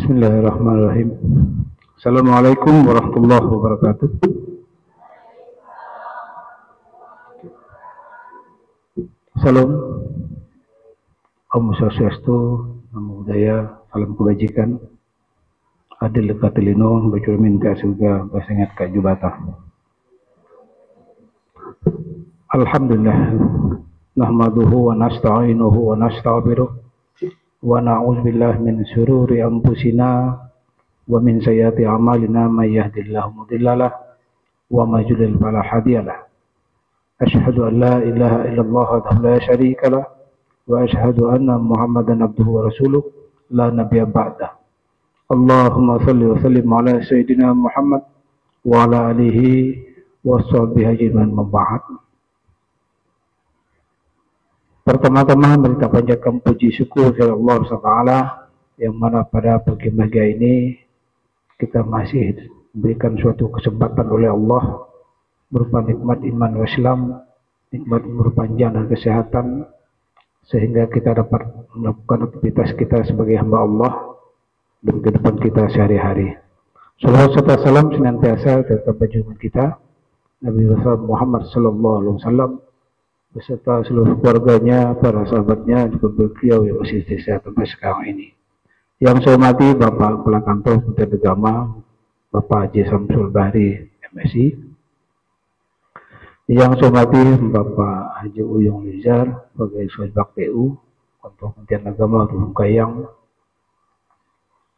Bismillahirrahmanirrahim. Assalamualaikum warahmatullahi wabarakatuh. Salam, Om Swastiastu, Namo Buddhaya, salam kebajikan, adil katilino, bacur minta surga, basengat ka jubata. Alhamdulillah, nahmaduhu wa nasta'inuhu wa nastaghfiruh. Wa na'udzubillahi min syururi anfusina wa min sayyiati a'malina may yahdihillahu mudhillalah wa may yudlil fala hadiyalah. Asyhadu an la ilaha illallah wahdahu la syarikalah wa asyhadu anna Muhammadan abduhu wa rasuluh la nabiyya ba'dah. Allahumma shalli wa sallim ala sayyidina Muhammad wa ala alihi wa sahbihi ajmain mab'ad. Pertama-tama kita panjatkan puji syukur kepada Allah SWT yang mana pada pagi ini kita masih diberikan suatu kesempatan oleh Allah berupa nikmat iman wa Islam, nikmat umur panjang dan kesehatan, sehingga kita dapat melakukan aktivitas kita sebagai hamba Allah dan kehidupan kita sehari-hari. Salawat serta salam senantiasa tetap junjungan kita Nabi Muhammad SAW beserta seluruh keluarganya, para sahabatnya, juga beliau yang masih sehat sampai sekarang ini. Yang saya hormati Bapak Kepala Kantor Kementerian Agama, Bapak Haji Samsul Bahri, MSI. Yang saya hormati Bapak Haji Uyung Lizar, sebagai Sosbak PU, Kantor Kementerian Agama Tulung Kayang.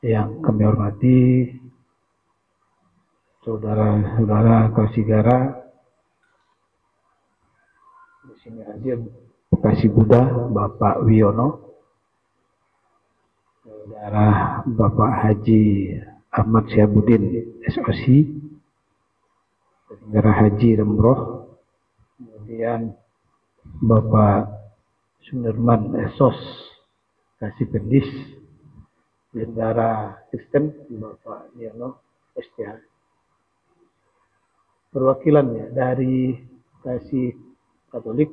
Yang kami hormati saudara-saudara Kausigara, di sini hadir Bekasi Buddha, Bapak Wiono, saudara Bapak Haji Ahmad Syabuddin SOC, saudara Haji Remroh, kemudian Bapak Sunderman SOS Kasih Pendis, saudara Kristen Bapak Nirno STH. Perwakilannya dari Kasih Katolik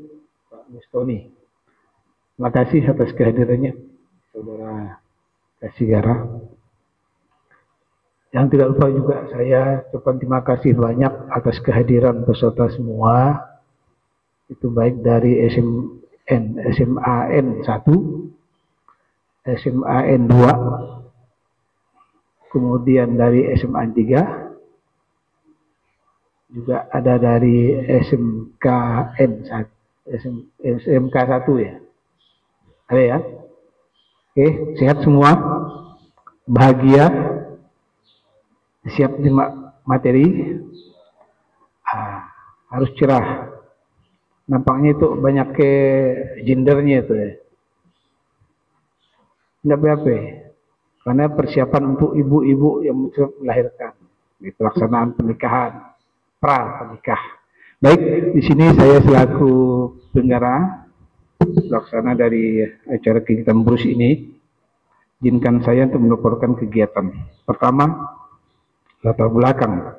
Pak Mustoni. Terima kasih atas kehadirannya saudara Kasigara. Yang tidak lupa juga saya ucapkan terima kasih banyak atas kehadiran peserta semua, itu baik dari SMAN 1, SMAN 2, kemudian dari SMAN 3, juga ada dari SMKN 1, SMK 1 ya. Ada ya? Oke, sehat semua? Bahagia? Siap terima materi? Harus cerah. Nampaknya itu banyak ke gendernya itu ya. Tidak apa-apa. Karena persiapan untuk ibu-ibu yang melahirkan. Di pelaksanaan pernikahan. Pra-nikah. Baik, di sini saya selaku penggara pelaksana dari acara kegiatan Brus ini, izinkan saya untuk melaporkan kegiatan. Pertama, latar belakang.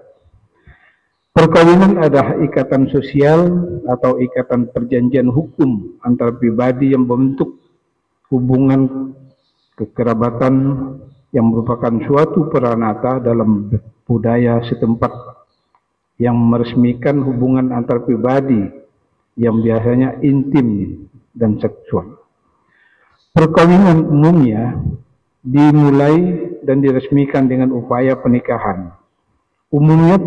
Perkawinan adalah ikatan sosial atau ikatan perjanjian hukum antar pribadi yang membentuk hubungan kekerabatan yang merupakan suatu peranata dalam budaya setempat yang meresmikan hubungan antar pribadi yang biasanya intim dan seksual. Perkawinan umumnya dimulai dan diresmikan dengan upaya pernikahan. Umumnya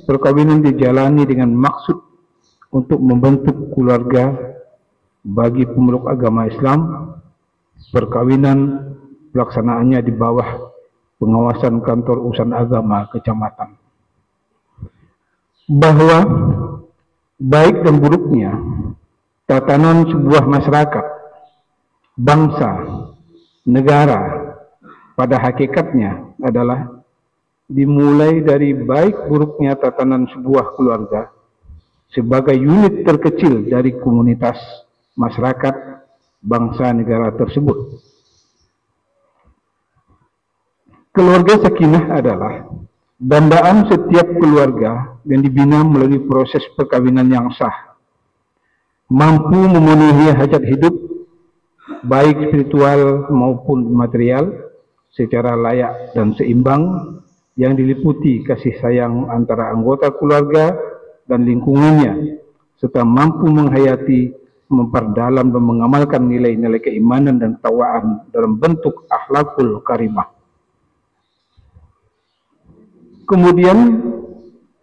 perkawinan dijalani dengan maksud untuk membentuk keluarga. Bagi pemeluk agama Islam, perkawinan pelaksanaannya di bawah pengawasan kantor urusan agama kecamatan. Bahwa baik dan buruknya tatanan sebuah masyarakat, bangsa, negara pada hakikatnya adalah dimulai dari baik buruknya tatanan sebuah keluarga sebagai unit terkecil dari komunitas masyarakat bangsa negara tersebut. Keluarga sakinah adalah dandaan setiap keluarga yang dibina melalui proses perkawinan yang sah, mampu memenuhi hajat hidup baik spiritual maupun material, secara layak dan seimbang yang diliputi kasih sayang antara anggota keluarga dan lingkungannya, serta mampu menghayati, memperdalam dan mengamalkan nilai-nilai keimanan dan takwaan dalam bentuk akhlakul karimah. Kemudian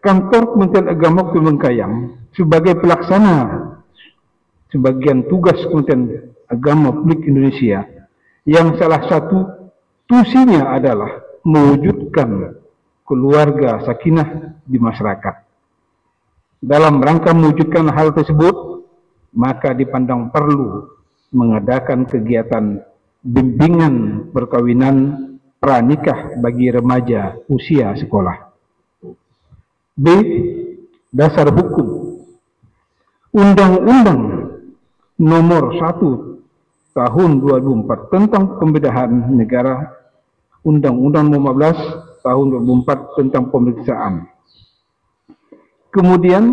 kantor Kementerian Agama Kabupaten Bengkayang sebagai pelaksana sebagian tugas Kementerian Agama Republik Indonesia yang salah satu tusinya adalah mewujudkan keluarga sakinah di masyarakat. Dalam rangka mewujudkan hal tersebut, maka dipandang perlu mengadakan kegiatan bimbingan perkawinan pranikah bagi remaja usia sekolah. B. Dasar hukum. Undang-Undang Nomor 1 Tahun 2004 tentang Pembedahan Negara, Undang-Undang Nomor 15 Tahun 2004 tentang Pemeriksaan. Kemudian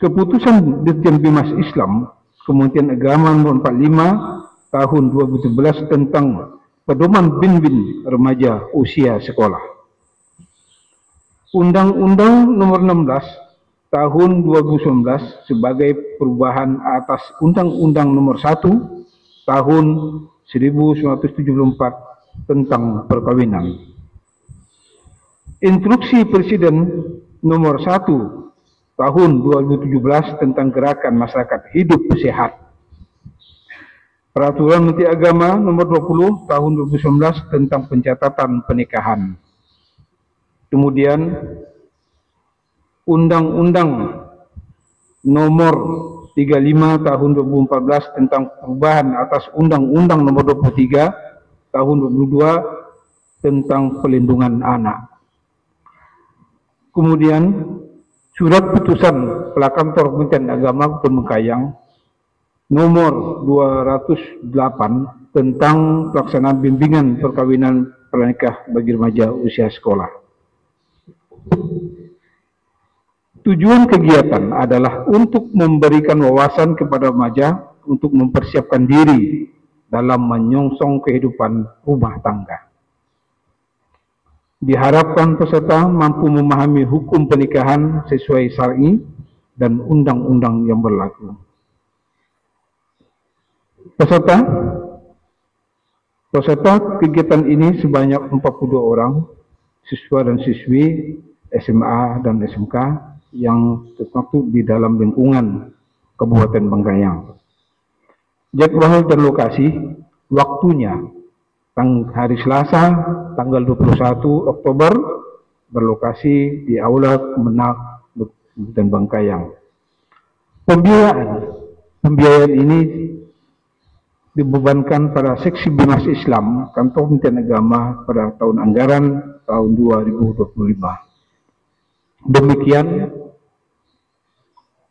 keputusan Dirjen Bimas Islam Kementerian Agama Nomor 45 Tahun 2011 tentang Pedoman Bimbing Remaja Usia Sekolah. Undang-Undang Nomor 16 Tahun 2019 sebagai perubahan atas Undang-Undang Nomor 1 Tahun 1974 tentang perkawinan. Instruksi Presiden Nomor 1 Tahun 2017 tentang Gerakan Masyarakat Hidup Sehat. Peraturan Menteri Agama Nomor 20 Tahun 2019 tentang pencatatan pernikahan. Kemudian Undang-Undang Nomor 35 Tahun 2014 tentang perubahan atas Undang-Undang Nomor 23 Tahun 2022 tentang pelindungan anak. Kemudian Surat Putusan Pelakantor Kementerian Agama Kabupaten Bengkayang Nomor 208 tentang pelaksanaan bimbingan perkawinan pranikah bagi remaja usia sekolah. Tujuan kegiatan adalah untuk memberikan wawasan kepada remaja untuk mempersiapkan diri dalam menyongsong kehidupan rumah tangga. Diharapkan peserta mampu memahami hukum pernikahan sesuai syar'i dan undang-undang yang berlaku. Peserta kegiatan ini sebanyak 42 orang, siswa dan siswi SMA dan SMK yang termaktub di dalam lingkungan Kabupaten Bengkayang. Jadwal dan lokasi, waktunya hari Selasa tanggal 21 Oktober berlokasi di Aula Kemenak Kabupaten Bengkayang. Pembiayaan ini dibebankan pada Seksi Bimas Islam Kantor Kementerian Agama pada tahun anggaran tahun 2025. Demikian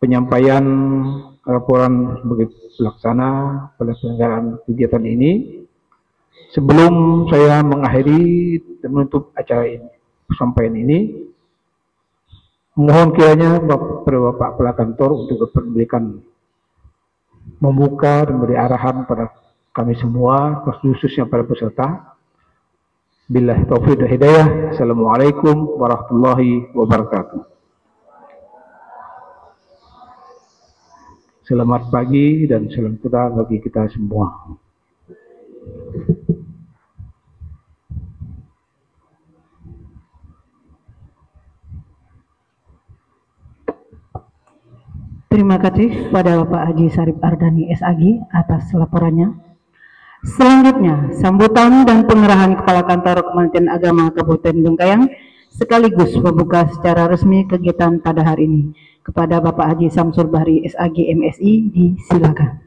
penyampaian laporan sebagai pelaksana pada penyelenggaraan kegiatan ini. Sebelum saya mengakhiri dan menutup acara ini, penyampaian ini, mohon kiranya Bapak Pelakantor untuk memberikan membuka dan memberi arahan pada kami semua, khususnya para peserta. Billahi taufiq wal hidayah. Assalamualaikum warahmatullahi wabarakatuh. Selamat pagi dan salam sejahtera bagi kita semua. Terima kasih kepada Bapak Haji Syarif Ardani SAG atas laporannya. Selanjutnya, sambutan dan pengerahan Kepala Kantor Kementerian Agama Kabupaten Bengkayang sekaligus membuka secara resmi kegiatan pada hari ini. Kepada Bapak Haji Samsul Bahri SAG MSI, disilakan.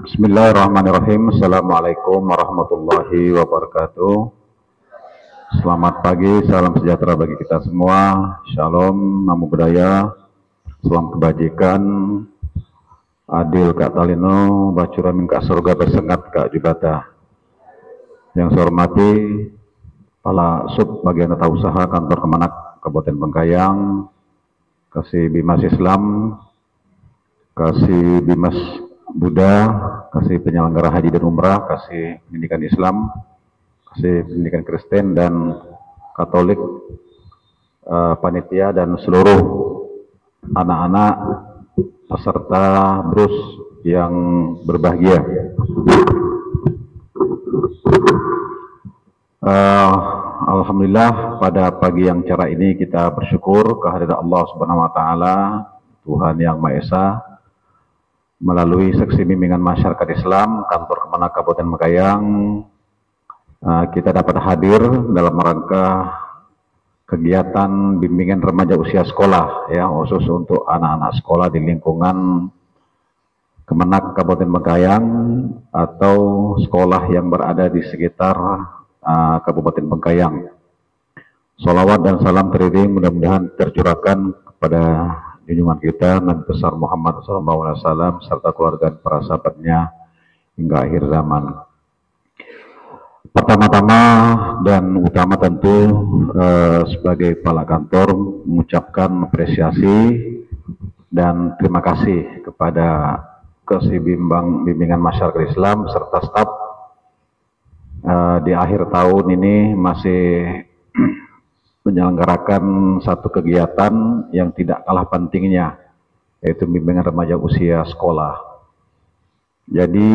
Bismillahirrahmanirrahim. Assalamualaikum warahmatullahi wabarakatuh. Selamat pagi, salam sejahtera bagi kita semua. Shalom, namo buddhaya, salam kebajikan, adil Kak Talino, bacuramin Kak surga bersengat Kak Jubata. Yang saya hormati Kepala Sub Bagian Tata Usaha Kantor Kemenak Kabupaten Bengkayang, Kasih Bimas Islam, Kasih Bimas Buddha, kasih penyelenggara haji dan umrah, kasih pendidikan Islam, kasih pendidikan Kristen dan Katolik, panitia dan seluruh anak-anak peserta BRUS yang berbahagia. Alhamdulillah pada pagi yang cerah ini kita bersyukur kehadirat Allah Subhanahu wa taala, Tuhan yang Maha Esa, melalui seksi bimbingan masyarakat Islam kantor Kemenak Kabupaten Mekayang, kita dapat hadir dalam rangka kegiatan bimbingan remaja usia sekolah, ya, khusus untuk anak-anak sekolah di lingkungan Kemenak Kabupaten Mekayang atau sekolah yang berada di sekitar Kabupaten Mekayang. Sholawat dan salam teriring mudah-mudahan tercurahkan kepada junjungan kita Nabi besar Muhammad SAW serta keluarga dan para sahabatnya hingga akhir zaman. Pertama-tama dan utama tentu sebagai kepala kantor mengucapkan apresiasi dan terima kasih kepada Kasih Bimbingan Masyarakat Islam serta staf di akhir tahun ini masih menyelenggarakan satu kegiatan yang tidak kalah pentingnya, yaitu bimbingan remaja usia sekolah. Jadi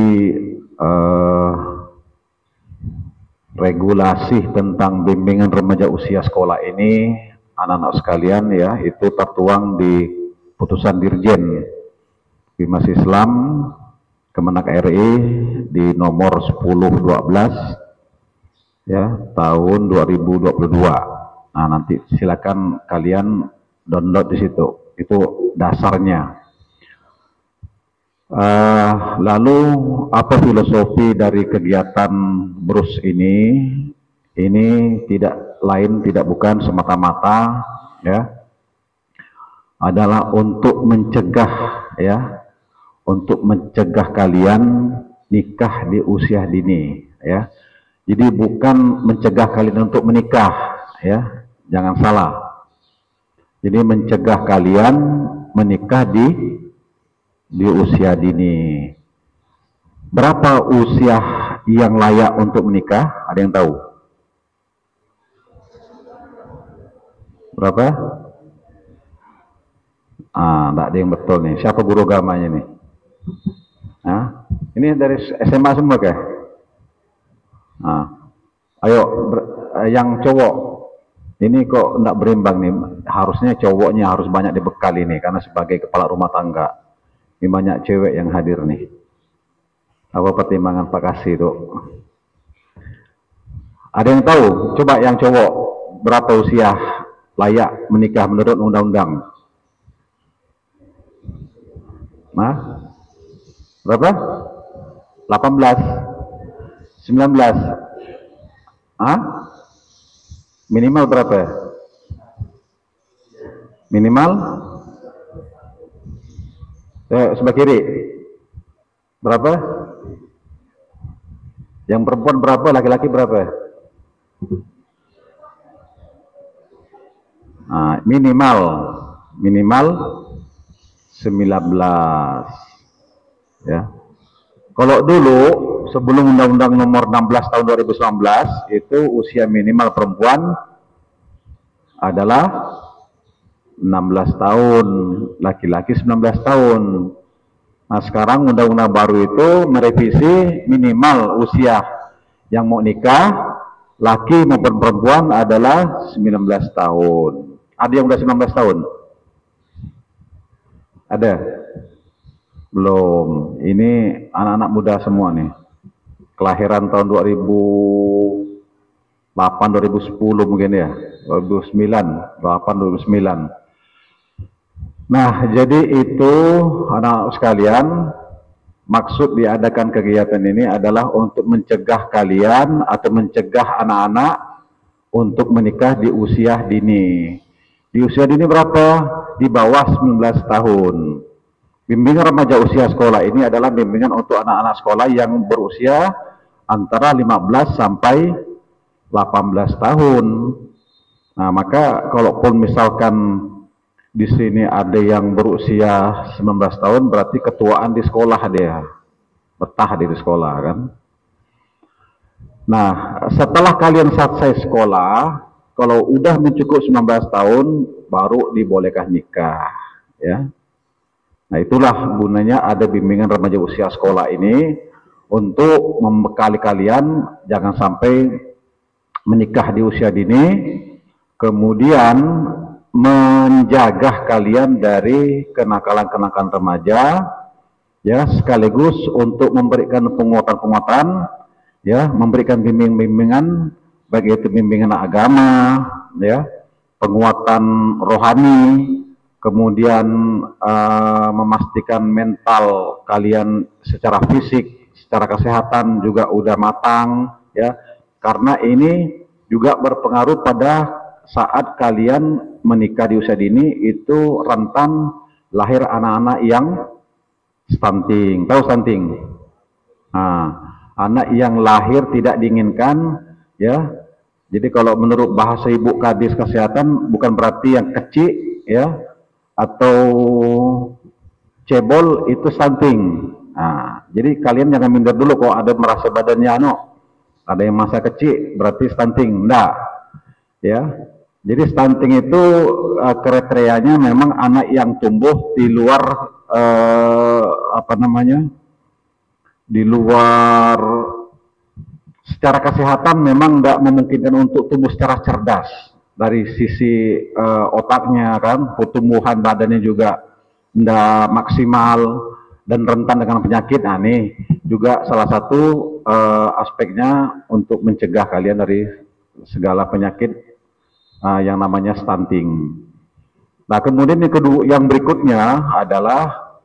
regulasi tentang bimbingan remaja usia sekolah ini, anak-anak sekalian, ya, itu tertuang di putusan Dirjen Bimas Islam Kemenak RI di nomor 1012 ya tahun 2022. Nah, nanti silakan kalian download di situ. Itu dasarnya. Lalu apa filosofi dari kegiatan BRUS ini? Ini tidak lain tidak bukan semata-mata ya adalah untuk mencegah ya, untuk mencegah kalian nikah di usia dini ya. Jadi bukan mencegah kalian untuk menikah ya, jangan salah. Jadi mencegah kalian menikah di usia dini. Berapa usia yang layak untuk menikah? Ada yang tahu? Berapa? Enggak ada yang betul nih. Siapa guru agamanya nih? Ini dari SMA semua kah? Ayo, yang cowok. Ini kok enggak berimbang nih. Harusnya cowoknya harus banyak dibekali nih, karena sebagai kepala rumah tangga. Ini banyak cewek yang hadir nih. Apa pertimbangan Pak Kasih tuh? Ada yang tahu? Coba yang cowok, berapa usia layak menikah menurut undang-undang? Berapa? 18? 19? Minimal berapa? Minimal? Sebelah kiri. Berapa? Yang perempuan berapa? Laki-laki berapa? Minimal 19 ya. Kalau dulu sebelum Undang-Undang Nomor 16 Tahun 2019 itu usia minimal perempuan adalah 16 tahun, laki-laki 19 tahun. Nah, sekarang undang-undang baru itu merevisi minimal usia yang mau nikah laki maupun perempuan adalah 19 tahun. Ada yang udah 19 tahun? Ada? Belum. Ini anak-anak muda semua nih. Kelahiran tahun 2008, 2010 mungkin ya. 2009, 2009. Nah, jadi itu anak-anak sekalian, maksud diadakan kegiatan ini adalah untuk mencegah kalian atau mencegah anak-anak untuk menikah di usia dini. Di usia dini berapa? Di bawah 19 tahun. Bimbingan remaja usia sekolah ini adalah bimbingan untuk anak-anak sekolah yang berusia antara 15 sampai 18 tahun. Nah, maka kalaupun misalkan di sini ada yang berusia 19 tahun, berarti ketuaan di sekolah dia, betah di sekolah kan. Nah, setelah kalian selesai sekolah, kalau udah mencukup 19 tahun, baru dibolehkan nikah, ya. Nah, itulah gunanya ada bimbingan remaja usia sekolah ini, untuk membekali kalian jangan sampai menikah di usia dini, kemudian menjaga kalian dari kenakalan-kenakalan remaja, ya, sekaligus untuk memberikan penguatan-penguatan, ya, memberikan bimbingan baik itu bimbingan agama, ya, penguatan rohani, kemudian memastikan mental kalian secara fisik, secara kesehatan juga udah matang, ya, karena ini juga berpengaruh pada saat kalian menikah di usia dini, itu rentan lahir anak-anak yang stunting. Tahu stunting? Nah, anak yang lahir tidak diinginkan, ya. Jadi kalau menurut bahasa Ibu Kadis Kesehatan, bukan berarti yang kecil, ya, atau cebol itu stunting. Nah, jadi kalian jangan minder dulu kalau ada merasa badannya ada yang masa kecil berarti stunting. Enggak, ya. Jadi stunting itu kriterianya memang anak yang tumbuh di luar di luar secara kesehatan, memang tidak memungkinkan untuk tumbuh secara cerdas dari sisi otaknya kan, pertumbuhan badannya juga tidak maksimal dan rentan dengan penyakit. Nah, ini juga salah satu aspeknya untuk mencegah kalian dari segala penyakit yang namanya stunting. Nah, kemudian yang berikutnya adalah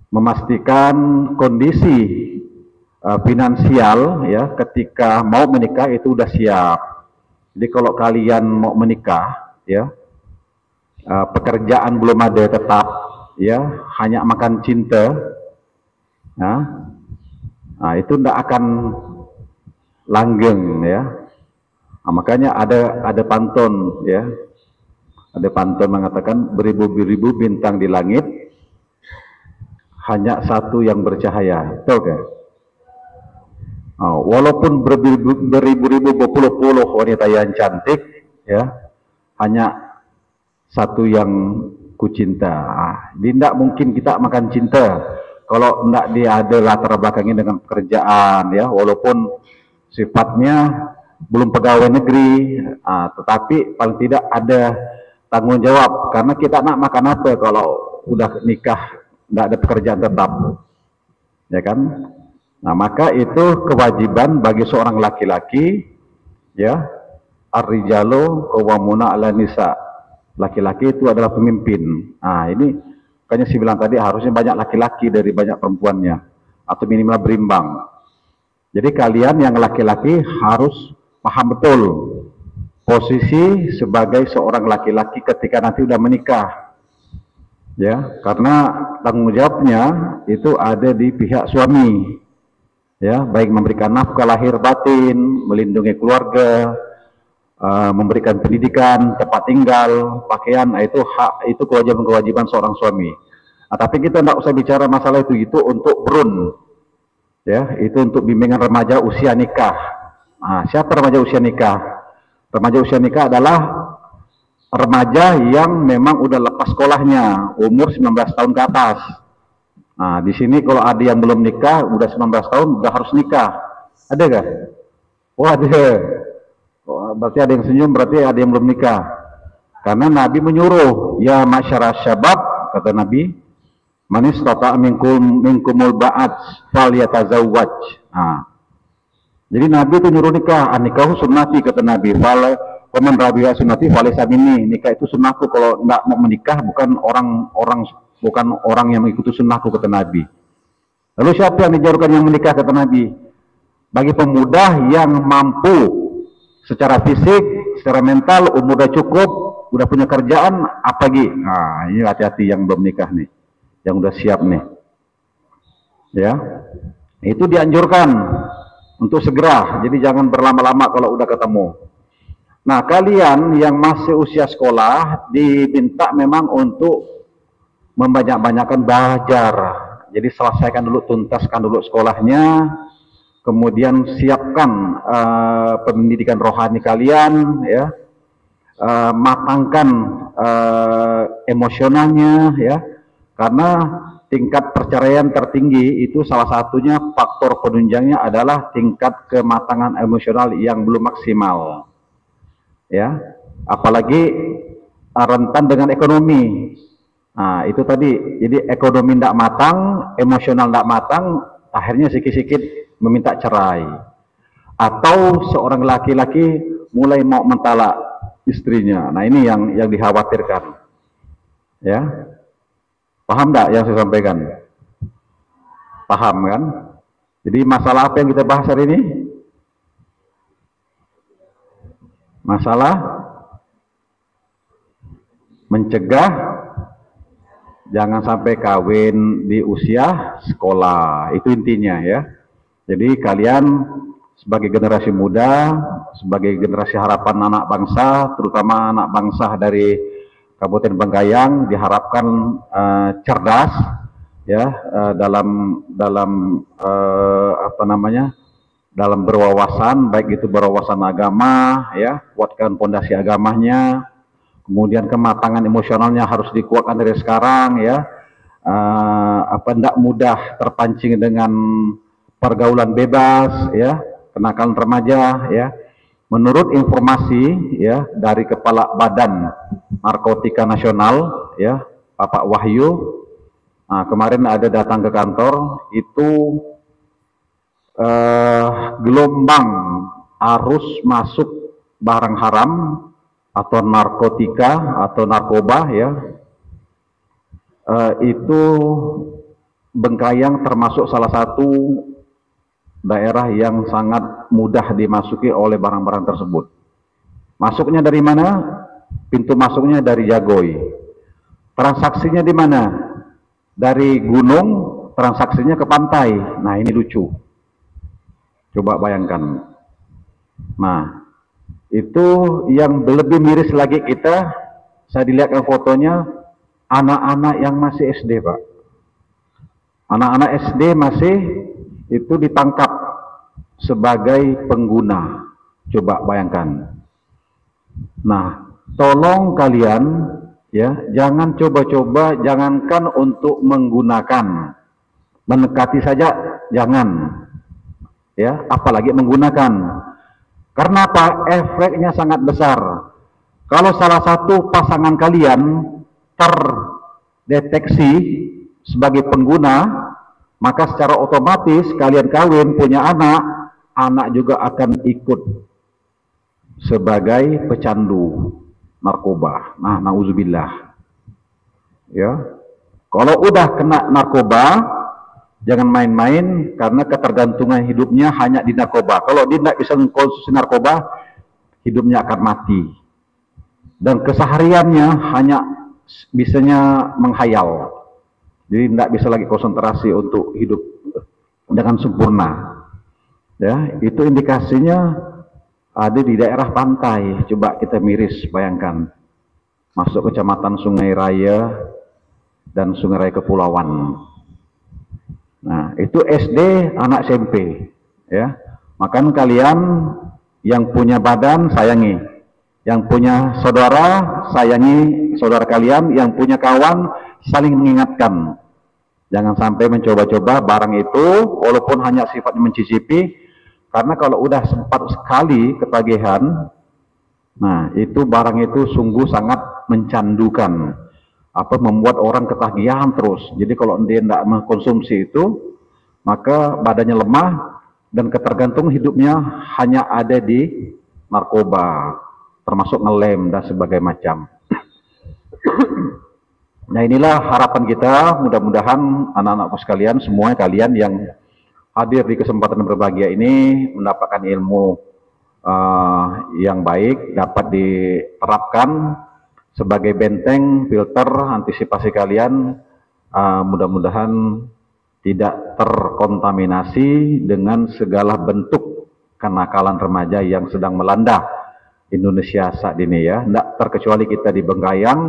memastikan kondisi finansial, ya, ketika mau menikah itu udah siap. Jadi kalau kalian mau menikah, ya, pekerjaan belum ada tetap, ya, hanya makan cinta, nah itu tidak akan langgeng, ya. Nah, makanya ada pantun, ya, ada pantun mengatakan beribu-ribu bintang di langit, hanya satu yang bercahaya. Tahu kan? Walaupun beribu-ribu, berpuluh-puluh wanita yang cantik, ya, hanya satu yang ku cinta. Tidak mungkin kita makan cinta kalau tidak dia ada latar belakangnya dengan pekerjaan, ya, walaupun sifatnya belum pegawai negeri, tetapi paling tidak ada tanggung jawab, karena kita nak makan apa kalau udah nikah tidak ada pekerjaan tetap, ya kan? Nah, maka itu kewajiban bagi seorang laki-laki, ya, ar-rijalu qawwamuna 'alan nisa. Laki-laki itu adalah pemimpin. Nah, ini makanya saya bilang tadi harusnya banyak laki-laki dari banyak perempuannya, atau minimal berimbang. Jadi kalian yang laki-laki harus paham betul posisi sebagai seorang laki-laki ketika nanti udah menikah, ya, karena tanggung jawabnya itu ada di pihak suami, ya, baik memberikan nafkah lahir batin, melindungi keluarga, memberikan pendidikan, tempat tinggal, pakaian. Itu hak, itu kewajiban seorang suami. Nah, tapi kita tidak usah bicara masalah itu untuk berun, ya, itu untuk bimbingan remaja usia nikah. Nah, siapa remaja usia nikah? Remaja usia nikah adalah remaja yang memang udah lepas sekolahnya, umur 19 tahun ke atas. Nah, di sini kalau ada yang belum nikah, udah 19 tahun, udah harus nikah. Ada gak? Oh, ada. Oh, berarti ada yang senyum, berarti ada yang belum nikah. Karena Nabi menyuruh, ya masyarakat syabab, kata Nabi, man istata'a minkumul ba'at falyatazawwaj. Nah, jadi Nabi itu nyuruh nikah, nikahu sunnati, kata Nabi. Faman rabiha sunnati falaysa minni. Nikah itu sunnahku, kalau enggak mau menikah bukan orang yang mengikuti sunnahku, kata Nabi. Lalu siapa yang dijarurkan yang menikah, kata Nabi? Bagi pemuda yang mampu secara fisik, secara mental, umur udah cukup, udah punya kerjaan, apa lagi? Nah, ini hati-hati yang belum nikah nih, yang udah siap nih, ya. Itu dianjurkan untuk segera, jadi jangan berlama-lama kalau udah ketemu. Nah, kalian yang masih usia sekolah diminta memang untuk membanyak-banyakan belajar. Jadi selesaikan dulu, tuntaskan dulu sekolahnya, kemudian siapkan pendidikan rohani kalian, ya, matangkan emosionalnya, ya, karena tingkat perceraian tertinggi itu salah satunya faktor penunjangnya adalah tingkat kematangan emosional yang belum maksimal, ya, apalagi rentan dengan ekonomi. Nah, itu tadi, jadi ekonomi tidak matang, emosional tidak matang, akhirnya sikit-sikit meminta cerai. Atau seorang laki-laki mulai mau mentalak istrinya. Nah, ini yang dikhawatirkan. Ya, paham tidak yang saya sampaikan? Paham kan? Jadi masalah apa yang kita bahas hari ini? Masalah mencegah jangan sampai kawin di usia sekolah, itu intinya ya. Jadi kalian sebagai generasi muda, sebagai generasi harapan anak bangsa, terutama anak bangsa dari Kabupaten Bengkayang, diharapkan cerdas ya, dalam dalam berwawasan, baik itu berwawasan agama ya, kuatkan pondasi agamanya. Kemudian kematangan emosionalnya harus dikuatkan dari sekarang ya. Tidak mudah terpancing dengan pergaulan bebas ya, kenakalan remaja ya. Menurut informasi ya dari Kepala Badan Narkotika Nasional ya, Bapak Wahyu, kemarin ada datang ke kantor, itu gelombang arus masuk barang haram atau narkotika atau narkoba ya, itu Bengkayang termasuk salah satu daerah yang sangat mudah dimasuki oleh barang-barang tersebut. Masuknya dari mana? Pintu masuknya dari Jagoy. Transaksinya di mana? Dari gunung, transaksinya ke pantai. Nah, ini lucu. Coba bayangkan. Nah, itu yang lebih miris lagi kita, saya dilihatkan fotonya, anak-anak yang masih SD, Pak. Anak-anak SD masih itu ditangkap sebagai pengguna. Coba bayangkan. Nah, tolong kalian ya, jangan coba-coba, jangankan untuk menggunakan, mendekati saja jangan. Ya, apalagi menggunakan. Karena apa? Efeknya sangat besar. Kalau salah satu pasangan kalian terdeteksi sebagai pengguna, maka secara otomatis kalian kawin, punya anak, anak juga akan ikut sebagai pecandu narkoba. Nah, nauzubillah. Ya. Kalau udah kena narkoba, jangan main-main, karena ketergantungan hidupnya hanya di narkoba. Kalau dia tidak bisa mengkonsumsi narkoba, hidupnya akan mati. Dan kesehariannya hanya bisanya menghayal. Jadi tidak bisa lagi konsentrasi untuk hidup dengan sempurna. Ya, itu indikasinya ada di daerah pantai. Coba kita miris, bayangkan. Masuk kecamatan Sungai Raya dan Sungai Raya Kepulauan. Nah, itu SD, anak SMP, ya. Makan kalian yang punya badan sayangi, yang punya saudara sayangi saudara kalian, yang punya kawan saling mengingatkan. Jangan sampai mencoba-coba barang itu, walaupun hanya sifatnya mencicipi, karena kalau udah sempat sekali ketagihan, nah itu barang itu sungguh sangat mencandukan. Membuat orang ketagihan terus. Jadi kalau dia tidak mengkonsumsi itu, maka badannya lemah dan ketergantungan hidupnya hanya ada di narkoba, termasuk ngelem dan sebagainya macam. Nah, inilah harapan kita, mudah-mudahan anak-anakku sekalian, semuanya kalian yang hadir di kesempatan berbahagia ini mendapatkan ilmu yang baik, dapat diterapkan sebagai benteng, filter, antisipasi kalian, mudah-mudahan tidak terkontaminasi dengan segala bentuk kenakalan remaja yang sedang melanda Indonesia saat ini ya. Tidak terkecuali kita di Bengkayang.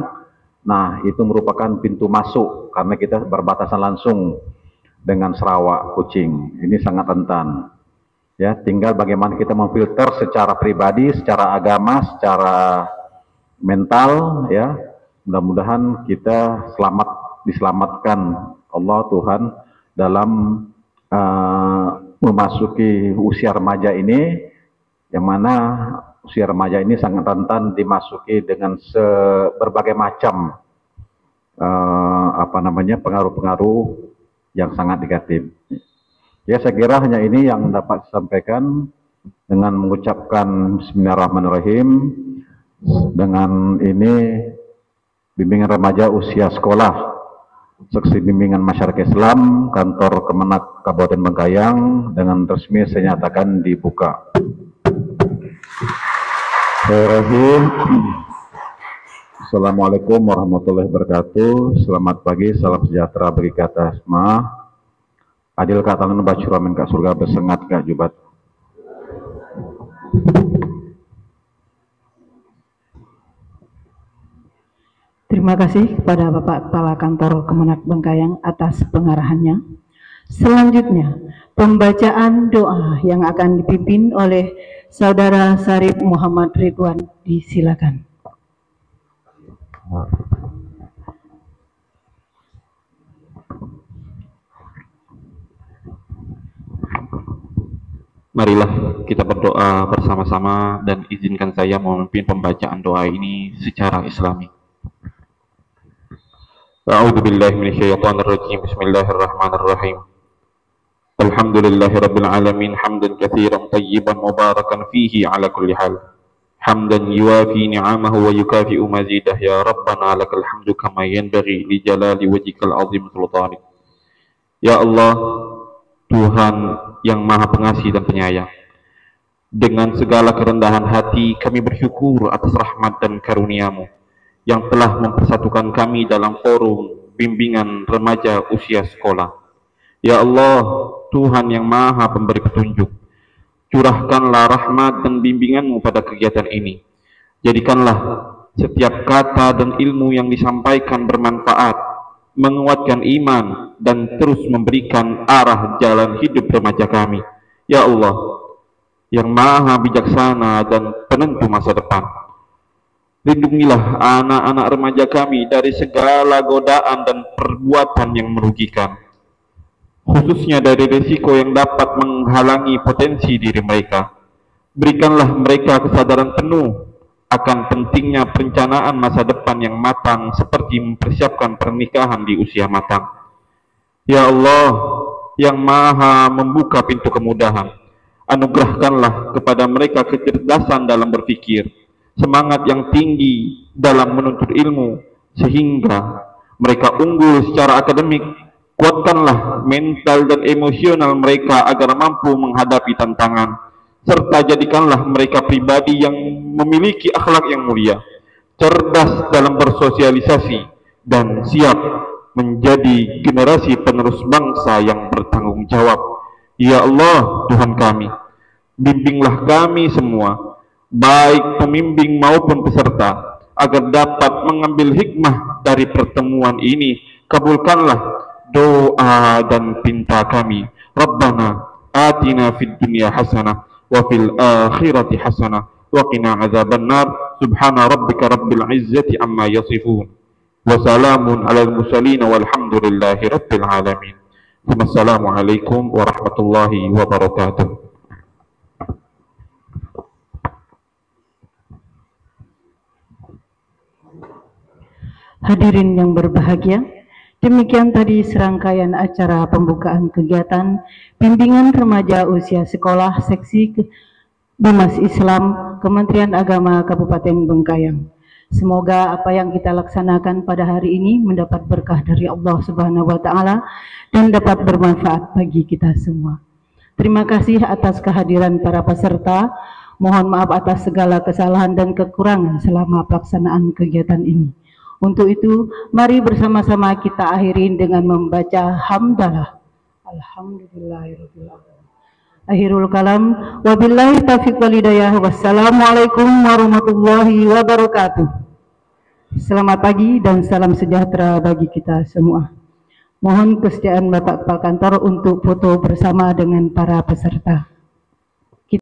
Nah, itu merupakan pintu masuk karena kita berbatasan langsung dengan Sarawak, Kuching. Ini sangat rentan. Ya, tinggal bagaimana kita memfilter secara pribadi, secara agama, secara mental ya. Mudah-mudahan kita diselamatkan Allah Tuhan dalam memasuki usia remaja ini, yang mana usia remaja ini sangat rentan dimasuki dengan berbagai macam pengaruh-pengaruh yang sangat negatif. Ya, saya kira hanya ini yang dapat disampaikan dengan mengucapkan Bismillahirrahmanirrahim. Dengan ini bimbingan remaja usia sekolah Seksi Bimbingan Masyarakat Islam Kantor Kemenak Kabupaten Bengkayang dengan resmi saya nyatakan dibuka. Assalamualaikum warahmatullahi wabarakatuh. Selamat pagi, salam sejahtera bagi kita semua. Adil katalan bacuramin kak surga bersengat kak jubat. Terima kasih kepada Bapak Kepala Kantor Kemenak Bengkayang atas pengarahannya. Selanjutnya, pembacaan doa yang akan dipimpin oleh Saudara Sarip Muhammad Ridwan. Disilakan. Marilah kita berdoa bersama-sama dan izinkan saya memimpin pembacaan doa ini secara Islami. A'udzu billahi minasyaitonir rajim. Bismillahirrahmanirrahim. Alhamdulillahirabbil alamin hamdan katsiran tayyiban mubarakan fihi ala kulli hal. Hamdan yuwafi ni'amahu wa yukafi'u mazidah ya rabbana lakal hamdu kama yanbaghi li jalali wajhikal azim sultanik. Ya Allah, Tuhan yang Maha Pengasih dan Penyayang, dengan segala kerendahan hati kami bersyukur atas rahmat dan karunia-Mu yang telah mempersatukan kami dalam forum bimbingan remaja usia sekolah. Ya Allah, Tuhan yang Maha Pemberi Petunjuk, curahkanlah rahmat dan bimbingan-Mu pada kegiatan ini. Jadikanlah setiap kata dan ilmu yang disampaikan bermanfaat, menguatkan iman, dan terus memberikan arah jalan hidup remaja kami. Ya Allah, yang Maha Bijaksana dan penentu masa depan, lindungilah anak-anak remaja kami dari segala godaan dan perbuatan yang merugikan, khususnya dari risiko yang dapat menghalangi potensi diri mereka. Berikanlah mereka kesadaran penuh akan pentingnya perencanaan masa depan yang matang seperti mempersiapkan pernikahan di usia matang. Ya Allah, yang Maha membuka pintu kemudahan, anugerahkanlah kepada mereka kecerdasan dalam berpikir, semangat yang tinggi dalam menuntut ilmu, sehingga mereka unggul secara akademik. Kuatkanlah mental dan emosional mereka agar mampu menghadapi tantangan, serta jadikanlah mereka pribadi yang memiliki akhlak yang mulia, cerdas dalam bersosialisasi, dan siap menjadi generasi penerus bangsa yang bertanggung jawab. Ya Allah, Tuhan kami, bimbinglah kami semua, baik pembimbing maupun peserta, agar dapat mengambil hikmah dari pertemuan ini. Kabulkanlah doa dan pinta kami. Rabbana atina fid dunya hasanah wa fil akhirati hasanah wa qina azabannar. Subhana rabbika rabbil izzati amma yasifun wa salamun alal mursalin walhamdulillahi rabbil alamin. Wassalamualaikum warahmatullahi wabarakatuh. Hadirin yang berbahagia, demikian tadi serangkaian acara pembukaan kegiatan bimbingan remaja usia sekolah seksi Bimas Islam Kementerian Agama Kabupaten Bengkayang. Semoga apa yang kita laksanakan pada hari ini mendapat berkah dari Allah Subhanahu wa Ta'ala dan dapat bermanfaat bagi kita semua. Terima kasih atas kehadiran para peserta. Mohon maaf atas segala kesalahan dan kekurangan selama pelaksanaan kegiatan ini. Untuk itu, mari bersama-sama kita akhiri dengan membaca hamdalah. Alhamdulillahirabbil alamin. Akhirul kalam, wabillahi taufiq wal hidayah. Wassalamualaikum warahmatullahi wabarakatuh. Selamat pagi dan salam sejahtera bagi kita semua. Mohon kesediaan Bapak Kepala Kantor untuk foto bersama dengan para peserta.